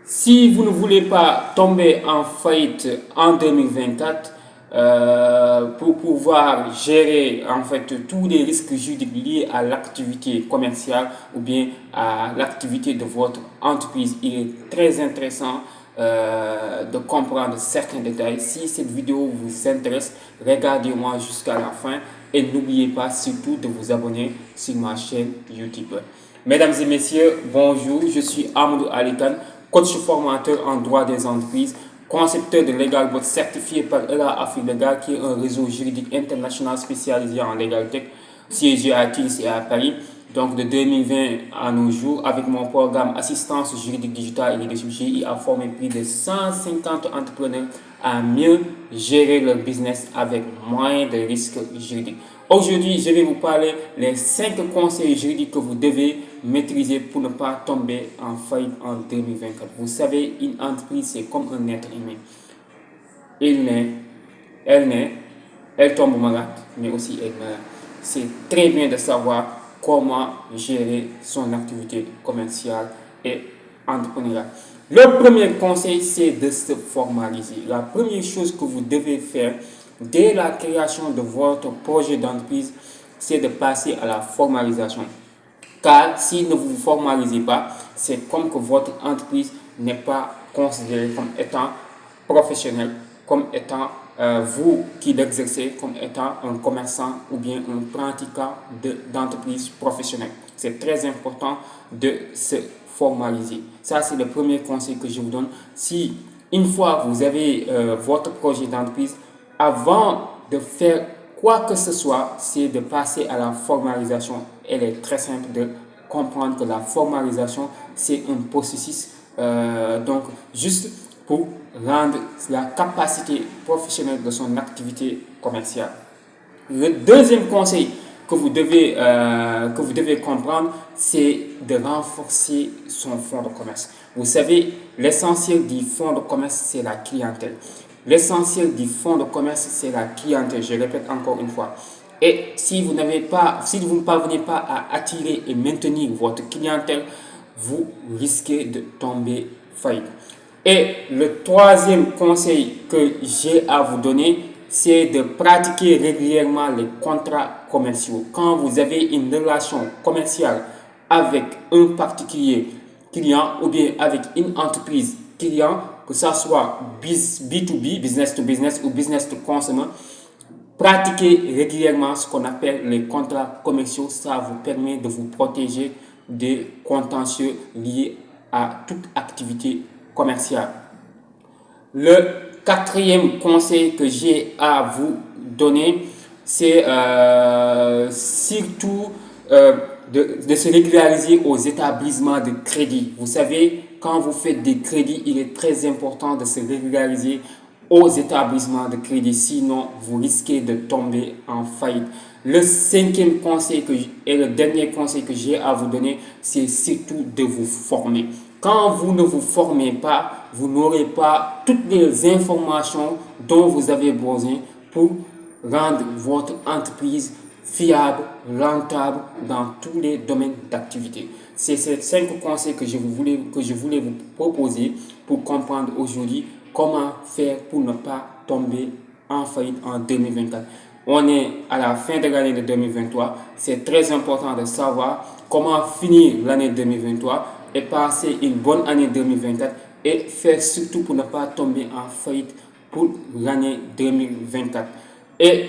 Si vous ne voulez pas tomber en faillite en 2024, pour pouvoir gérer en fait tous les risques juridiques liés à l'activité commerciale ou bien à l'activité de votre entreprise, il est très intéressant de comprendre certains détails. Si cette vidéo vous intéresse, regardez-moi jusqu'à la fin et n'oubliez pas surtout de vous abonner sur ma chaîne YouTube. Mesdames et messieurs, bonjour, je suis Amadou Alikan, coach formateur en droit des entreprises, concepteur de LegalBot certifié par ELA Afrique Legal, qui est un réseau juridique international spécialisé en Legal Tech, siégé à Tunis et à Paris. Donc de 2020 à nos jours, avec mon programme Assistance juridique digitale et leadership, GI a formé plus de 150 entrepreneurs à mieux gérer leur business avec moins de risques juridiques. Aujourd'hui, je vais vous parler des 5 conseils juridiques que vous devez maîtriser pour ne pas tomber en faillite en 2024. Vous savez, une entreprise, c'est comme un être humain. Il naît, elle tombe malade, mais aussi elle meurt. C'est très bien de savoir comment gérer son activité commerciale et entrepreneuriale. Le premier conseil, c'est de se formaliser. La première chose que vous devez faire dès la création de votre projet d'entreprise, c'est de passer à la formalisation. Car si ne vous formalisez pas, c'est comme que votre entreprise n'est pas considérée comme étant professionnelle, comme étant vous qui l'exercez, comme étant un commerçant ou bien un pratiquant d'entreprise professionnelle. C'est très important de se formaliser. Ça, c'est le premier conseil que je vous donne. Si une fois vous avez votre projet d'entreprise, avant de faire quoi que ce soit, c'est de passer à la formalisation. Elle est très simple de comprendre que la formalisation, c'est un processus donc juste pour rendre la capacité professionnelle de son activité commerciale. Le deuxième conseil que vous devez comprendre, c'est de renforcer son fonds de commerce. Vous savez, l'essentiel du fonds de commerce, c'est la clientèle. L'essentiel du fonds de commerce, c'est la clientèle. Je répète encore une fois. Et si vous ne parvenez pas à attirer et maintenir votre clientèle, vous risquez de tomber faillite. Et le troisième conseil que j'ai à vous donner, c'est de pratiquer régulièrement les contrats commerciaux. Quand vous avez une relation commerciale avec un particulier client ou bien avec une entreprise client, que ce soit B2B, business to business ou business to consumer, pratiquez régulièrement ce qu'on appelle les contrats commerciaux. Ça vous permet de vous protéger des contentieux liés à toute activité commerciale. Le quatrième conseil que j'ai à vous donner, c'est surtout de se régulariser aux établissements de crédit. Vous savez, quand vous faites des crédits, il est très important de se régulariser aux établissements de crédit, sinon vous risquez de tomber en faillite. Le cinquième conseil et le dernier conseil que j'ai à vous donner, c'est surtout de vous former. Quand vous ne vous formez pas, vous n'aurez pas toutes les informations dont vous avez besoin pour rendre votre entreprise fiable, rentable dans tous les domaines d'activité. C'est ces 5 conseils que je voulais vous proposer pour comprendre aujourd'hui comment faire pour ne pas tomber en faillite en 2024. On est à la fin de l'année de 2023. C'est très important de savoir comment finir l'année 2023 et passer une bonne année 2024 et faire surtout pour ne pas tomber en faillite pour l'année 2024. Et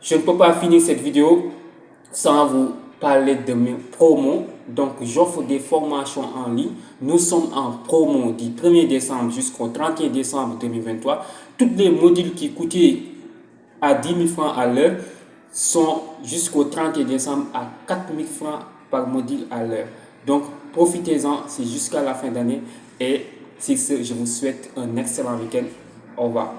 je ne peux pas finir cette vidéo sans vous parler de mes promos. Donc, j'offre des formations en ligne. Nous sommes en promo du 1er décembre jusqu'au 31 décembre 2023. Tous les modules qui coûtaient à 10 000 francs à l'heure sont jusqu'au 31 décembre à 4 000 francs par module à l'heure. Donc, profitez-en, c'est jusqu'à la fin d'année. Et sur ce, je vous souhaite un excellent week-end. Au revoir.